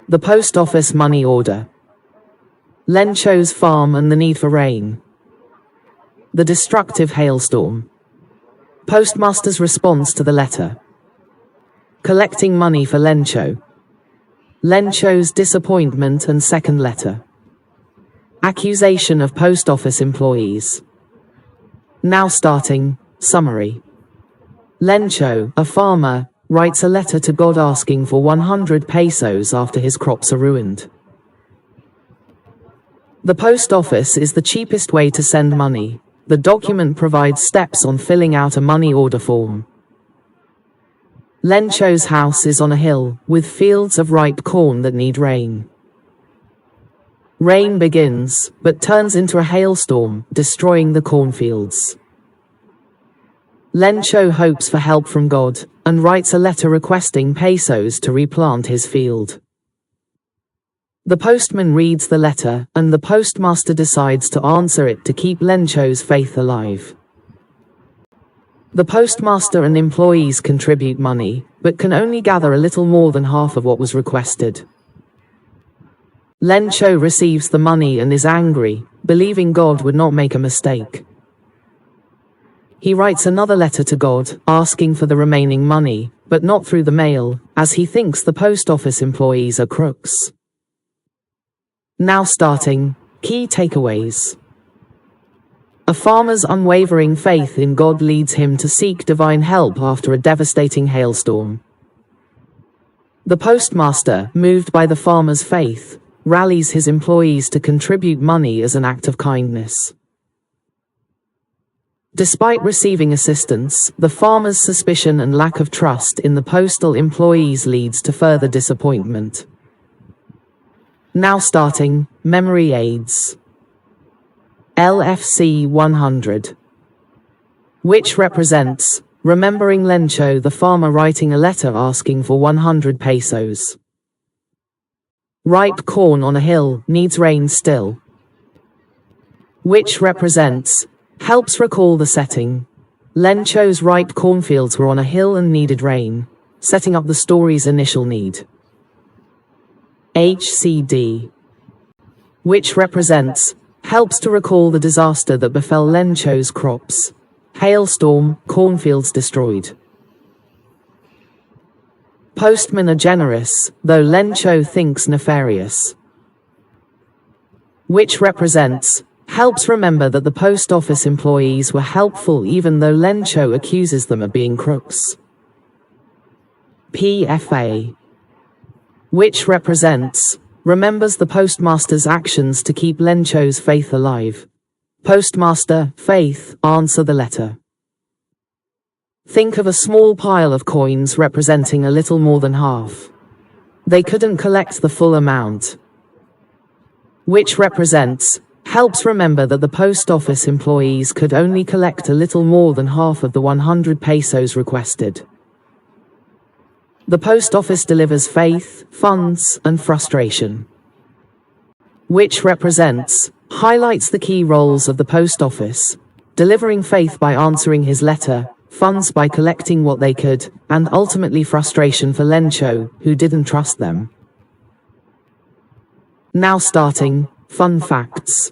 The post office money order. Len Cho's farm and the need for rain. The destructive hailstorm. Postmaster's response to the letter. Collecting money for Len Cho. Len Cho's disappointment and second letter. Accusation of post office employees. Now starting, summary. Len Cho, a farmer, writes a letter to God asking for 100 pesos after his crops are ruined. The post office is the cheapest way to send money. The document provides steps on filling out a money order form. Len Cho's house is on a hill, with fields of ripe corn that need rain. Rain begins, but turns into a hailstorm, destroying the cornfields. Len Cho hopes for help from God, and writes a letter requesting pesos to replant his field. The postman reads the letter, and the postmaster decides to answer it to keep Len Cho's faith alive. The postmaster and employees contribute money, but can only gather a little more than half of what was requested. Len Cho receives the money and is angry, believing God would not make a mistake. He writes another letter to God, asking for the remaining money, but not through the mail, as he thinks the post office employees are crooks. Now starting, key takeaways. A farmer's unwavering faith in God leads him to seek divine help after a devastating hailstorm. The postmaster, moved by the farmer's faith, rallies his employees to contribute money as an act of kindness. Despite receiving assistance, the farmer's suspicion and lack of trust in the postal employees leads to further disappointment. Now starting, memory aids. LFC 100. Which represents, remembering Len Cho, the farmer writing a letter asking for 100 pesos. Ripe corn on a hill, needs rain still. Which represents, helps recall the setting. Len Cho's ripe cornfields were on a hill and needed rain, setting up the story's initial need. HCD. Which represents, helps to recall the disaster that befell Len Cho's crops. Hailstorm, cornfields destroyed. Postmen are generous, though Len Cho thinks nefarious. Which represents, helps remember that the post office employees were helpful even though Len Cho accuses them of being crooks. PFA. Which represents, remembers the postmaster's actions to keep Len Cho's faith alive. Postmaster, faith, answer the letter. Think of a small pile of coins representing a little more than half. They couldn't collect the full amount. Which represents, helps remember that the post office employees could only collect a little more than half of the 100 pesos requested. The post office delivers faith, funds, and frustration. Which represents, highlights the key roles of the post office, delivering faith by answering his letter, funds by collecting what they could, and ultimately frustration for Len Cho, who didn't trust them. Now starting, fun facts.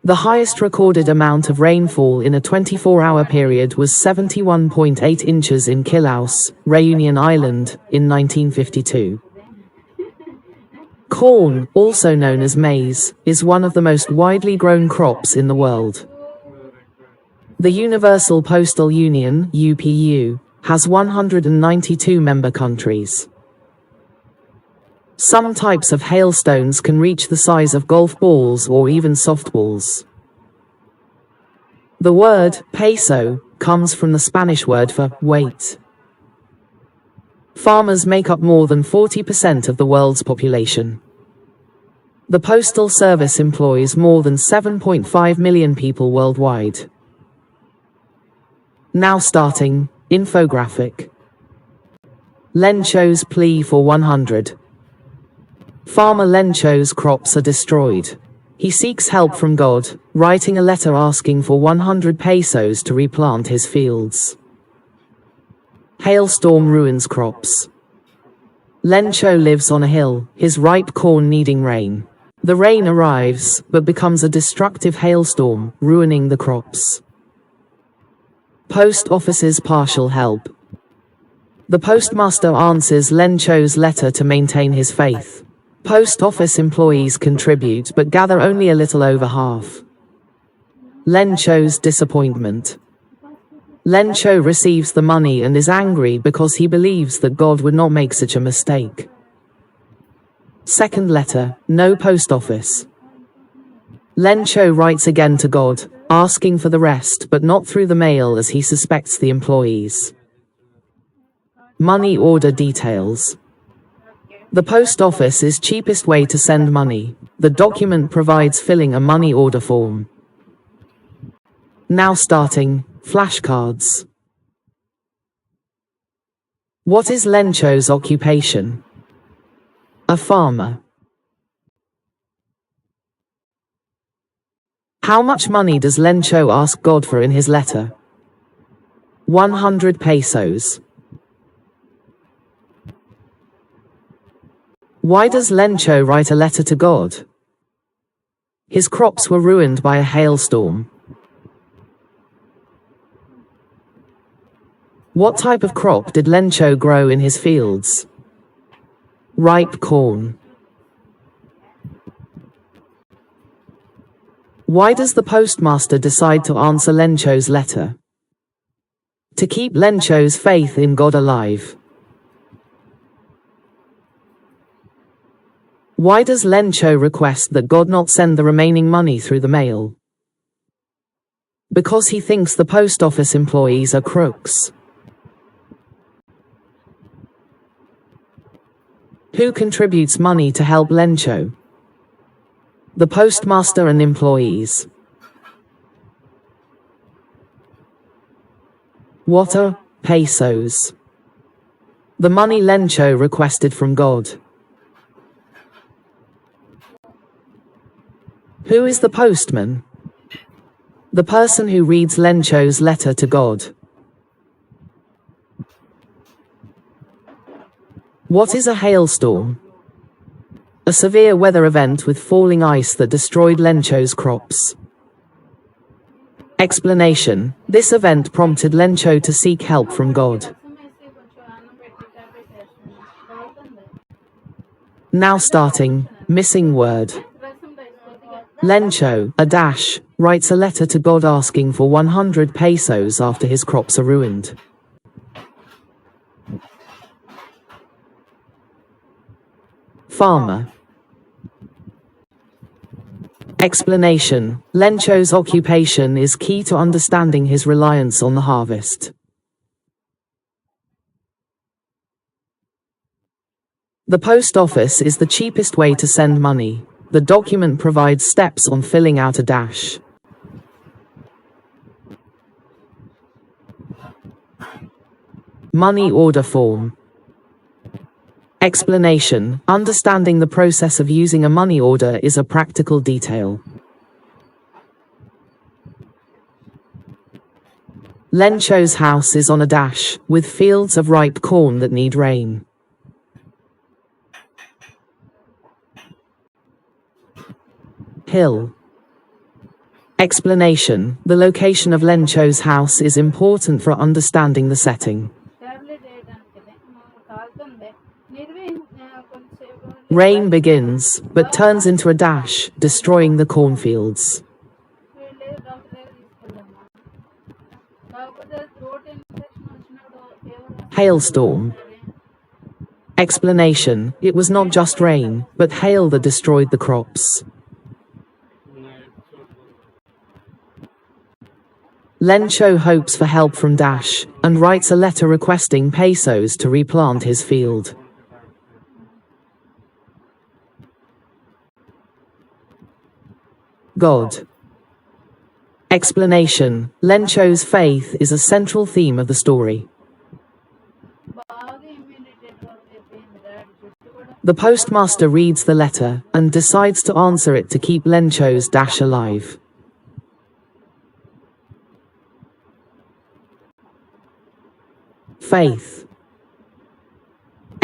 The highest recorded amount of rainfall in a 24-hour period was 71.8 inches in Kilaus, Reunion Island, in 1952. Corn, also known as maize, is one of the most widely grown crops in the world. The Universal Postal Union, UPU, has 192 member countries. Some types of hailstones can reach the size of golf balls or even softballs. The word peso comes from the Spanish word for weight. Farmers make up more than 40% of the world's population. The Postal Service employs more than 7.5 million people worldwide. Now starting, infographic. Len Cho's plea for 100. Farmer Len Cho's crops are destroyed. He seeks help from God, writing a letter asking for 100 pesos to replant his fields. Hailstorm ruins crops. Lencho lives on a hill, his ripe corn needing rain. The rain arrives, but becomes a destructive hailstorm, ruining the crops. Post office's partial help. The postmaster answers Lencho's letter to maintain his faith. Post office employees contribute but gather only a little over half. Lencho's disappointment. Lencho receives the money and is angry because he believes that God would not make such a mistake. Second letter, no post office. Lencho writes again to God, asking for the rest but not through the mail as he suspects the employees. Money order details. The post office is cheapest way to send money. The document provides filling a money order form. Now starting, flashcards. What is Lencho's occupation? A farmer. How much money does Lencho ask God for in his letter? 100 pesos. Why does Lencho write a letter to God? His crops were ruined by a hailstorm. What type of crop did Lencho grow in his fields? Ripe corn. Why does the postmaster decide to answer Lencho's letter? To keep Lencho's faith in God alive. Why does Lencho request that God not send the remaining money through the mail? Because he thinks the post office employees are crooks. Who contributes money to help Lencho? The postmaster and employees. What are pesos? The money Lencho requested from God. Who is the postman? The person who reads Lencho's letter to God. What is a hailstorm? A severe weather event with falling ice that destroyed Lencho's crops. Explanation. This event prompted Lencho to seek help from God. Now starting, missing word. Lencho, a dash, writes a letter to God asking for 100 pesos after his crops are ruined. Farmer. Explanation. Lencho's occupation is key to understanding his reliance on the harvest. The post office is the cheapest way to send money. The document provides steps on filling out a dash. Money order form. Explanation. Understanding the process of using a money order is a practical detail. Lencho's house is on a dash, with fields of ripe corn that need rain. Hill. Explanation. The location of Lencho's house is important for understanding the setting. Rain begins, but turns into a dash, destroying the cornfields. Hailstorm. Explanation. It was not just rain, but hail that destroyed the crops. Lencho hopes for help from Dash, and writes a letter requesting pesos to replant his field. God. Explanation. Lencho's faith is a central theme of the story. The postmaster reads the letter, and decides to answer it to keep Lencho's Dash alive. Faith.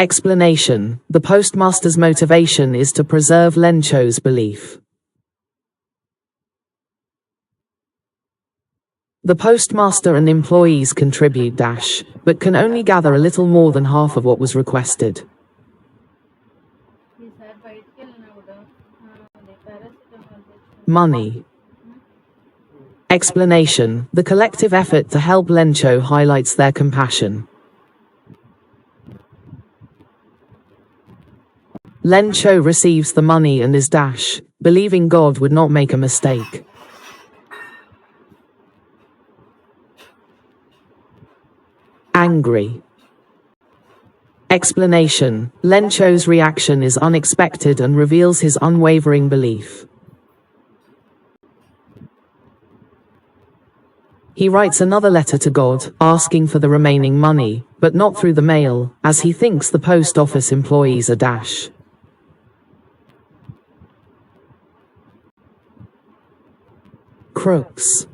Explanation: the postmaster's motivation is to preserve Len Cho's belief. The postmaster and employees contribute dash, but can only gather a little more than half of what was requested. Money. Explanation: the collective effort to help Len Cho highlights their compassion. Len Cho receives the money and is dash, believing God would not make a mistake. Angry. Explanation: Len Cho's reaction is unexpected and reveals his unwavering belief. He writes another letter to God, asking for the remaining money, but not through the mail, as he thinks the post office employees are dash. Crooks.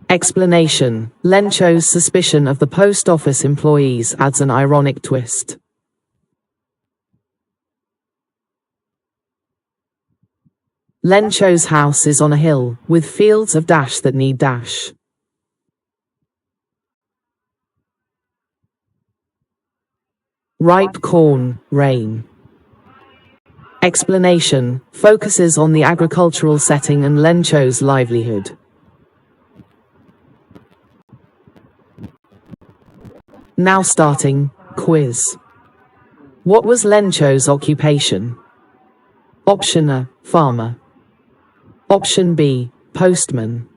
Explanation: Len Cho's suspicion of the post office employees adds an ironic twist. Len Cho's house is on a hill, with fields of dash that need dash. Ripe corn, rain. Explanation: focuses on the agricultural setting and Len Cho's livelihood. Now starting, quiz. What was Len Cho's occupation? Option A, farmer. Option B, postman.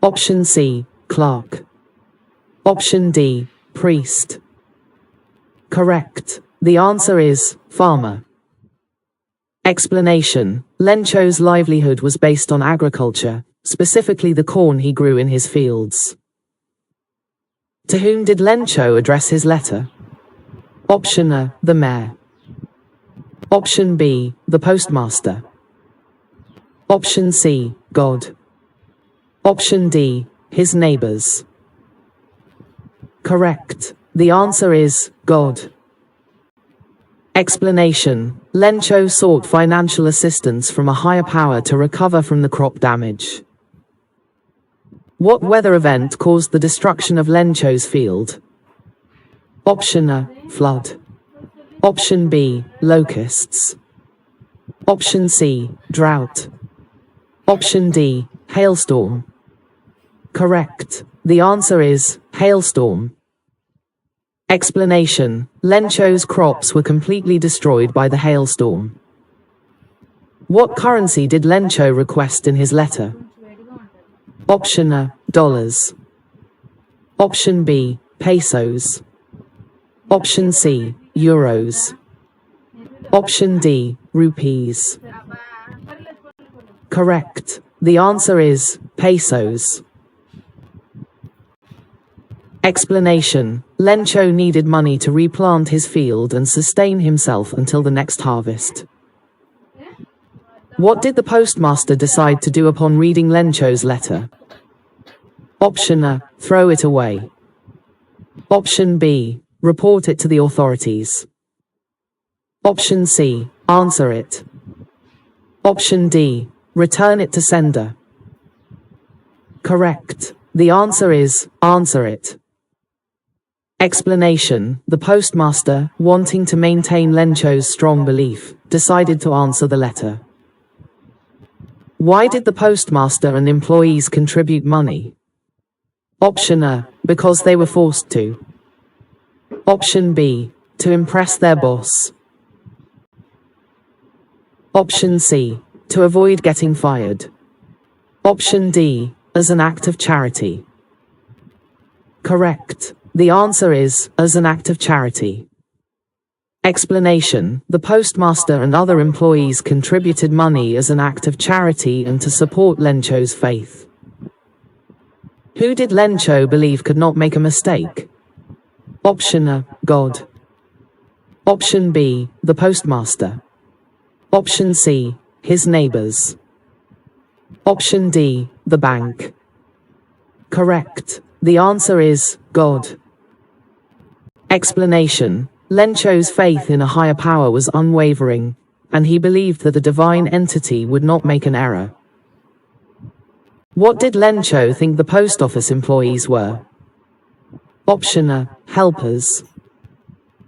Option C, clerk. Option D, priest. Correct. The answer is farmer. Explanation: Len Cho's livelihood was based on agriculture, specifically the corn he grew in his fields. To whom did Len Cho address his letter? Option A, the mayor. Option B, the postmaster. Option C, God. Option D, his neighbors. Correct. The answer is God. Explanation: Len Cho sought financial assistance from a higher power to recover from the crop damage. What weather event caused the destruction of Len Cho's field? Option A, flood. Option B, locusts. Option C, drought. Option D, hailstorm. Correct. The answer is hailstorm. Explanation: Len Cho's crops were completely destroyed by the hailstorm. What currency did Len Cho request in his letter? Option A, dollars. Option B, pesos. Option C, euros. Option D, rupees. Correct. The answer is pesos. Explanation: Len Cho needed money to replant his field and sustain himself until the next harvest. What did the postmaster decide to do upon reading Len Cho's letter? Option A, throw it away. Option B, report it to the authorities. Option C, answer it. Option D, return it to sender. Correct. The answer is answer it. Explanation: the postmaster, wanting to maintain Len Cho's strong belief, decided to answer the letter. Why did the postmaster and employees contribute money? Option A, because they were forced to. Option B, to impress their boss. Option C, to avoid getting fired. Option D, as an act of charity. Correct. The answer is, as an act of charity. Explanation: the postmaster and other employees contributed money as an act of charity and to support Len Cho's faith. Who did Len Cho believe could not make a mistake? Option A, God. Option B, the postmaster. Option C, his neighbors. Option D, the bank. Correct. The answer is God. Explanation: Lencho's faith in a higher power was unwavering, and he believed that a divine entity would not make an error. What did Lencho think the post office employees were? Option A, helpers.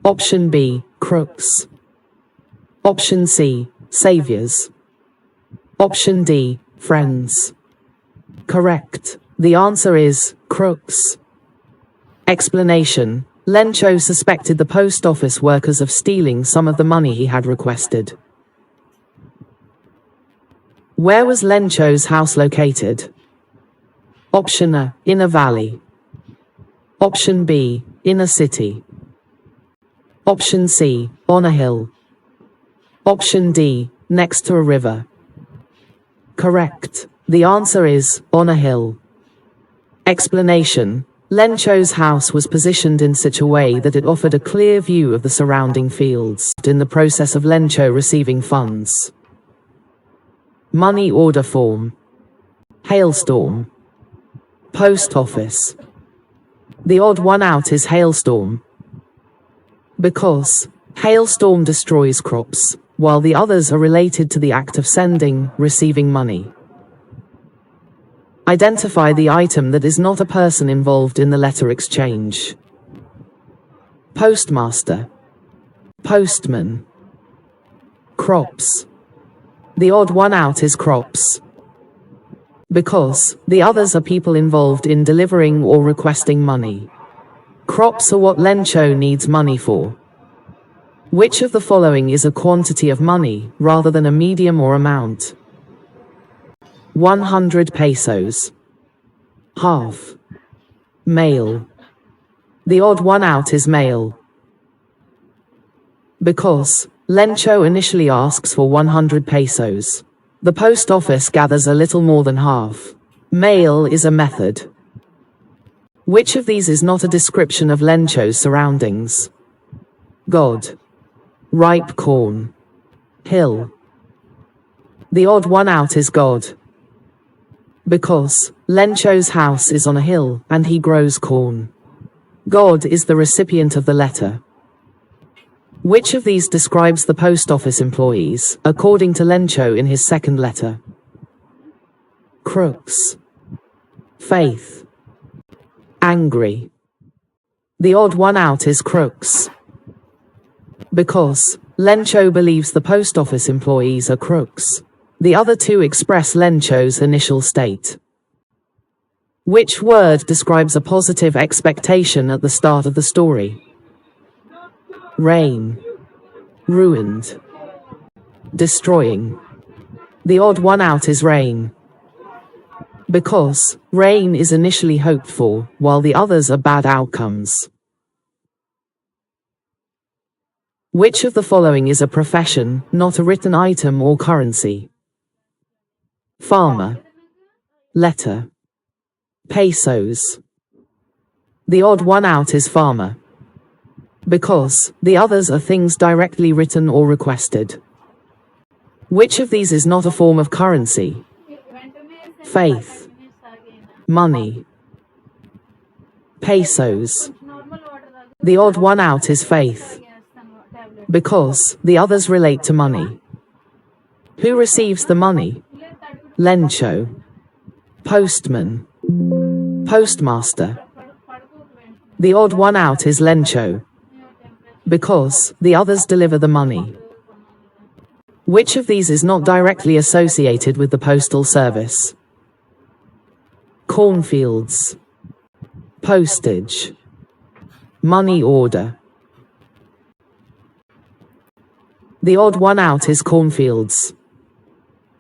Option B, crooks. Option C, saviors. Option D, friends. Correct. The answer is crooks. Explanation: Lencho suspected the post office workers of stealing some of the money he had requested. Where was Lencho's house located? Option A, in a valley. Option B, in a city. Option C, on a hill. Option D, next to a river. Correct. The answer is, on a hill. Explanation: Lencho's house was positioned in such a way that it offered a clear view of the surrounding fields in the process of Lencho receiving funds. Money order form. Hailstorm. Post office. The odd one out is hailstorm, because hailstorm destroys crops, while the others are related to the act of sending, receiving money. Identify the item that is not a person involved in the letter exchange. Postmaster. Postman. Crops. The odd one out is crops, because the others are people involved in delivering or requesting money. Crops are what Lencho needs money for. Which of the following is a quantity of money, rather than a medium or amount? 100 pesos. Half. Male. The odd one out is male, because Lencho initially asks for 100 pesos. The post office gathers a little more than half. Male is a method. Which of these is not a description of Lencho's surroundings? God. Ripe corn. Hill. The odd one out is God, because Lencho's house is on a hill and he grows corn. God is the recipient of the letter. Which of these describes the post office employees, according to Lencho in his second letter? Crooks. Faith. Angry. The odd one out is crooks, because Lencho believes the post office employees are crooks. The other two express Lencho's initial state. Which word describes a positive expectation at the start of the story? Rain. Ruined. Destroying. The odd one out is rain, because rain is initially hoped for, while the others are bad outcomes. Which of the following is a profession, not a written item or currency? Farmer. Letter. Pesos. The odd one out is farmer, because the others are things directly written or requested. Which of these is not a form of currency? Faith. Money. Pesos. The odd one out is faith, because the others relate to money. Who receives the money? Lencho. Postman. Postmaster. The odd one out is Lencho, because the others deliver the money. Which of these is not directly associated with the postal service? Cornfields. Postage. Money order. The odd one out is cornfields,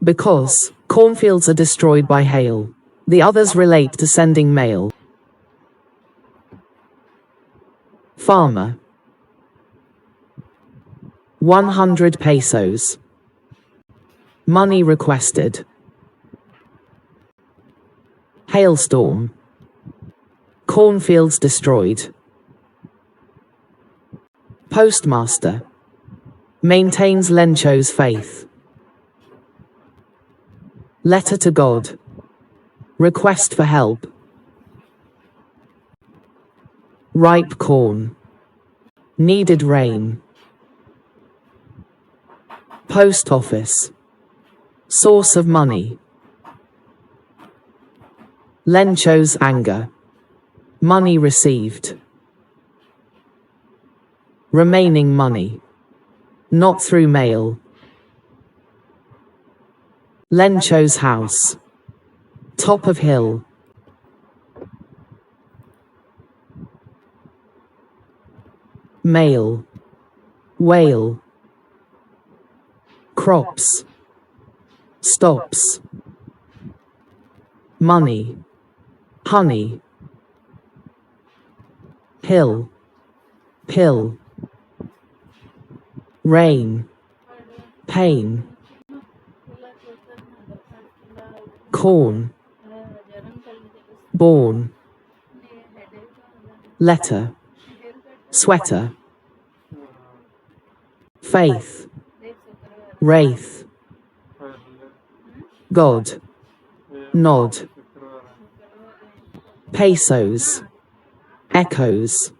because cornfields are destroyed by hail. The others relate to sending mail. Farmer. 100 pesos. Money requested. Hailstorm. Cornfields destroyed. Postmaster. Maintains Lencho's faith. Letter to God. Request for help. Ripe corn. Needed rain. Post office. Source of money. Len shows anger. Money received. Remaining money. Not through mail. Len shows house. Top of hill. Mail. Whale. Crops. Stops. Money. Honey. Hill. Pill. Rain. Pain. Corn. Born. Letter. Sweater. Faith. Wraith. God. Nod. Pesos. Echoes.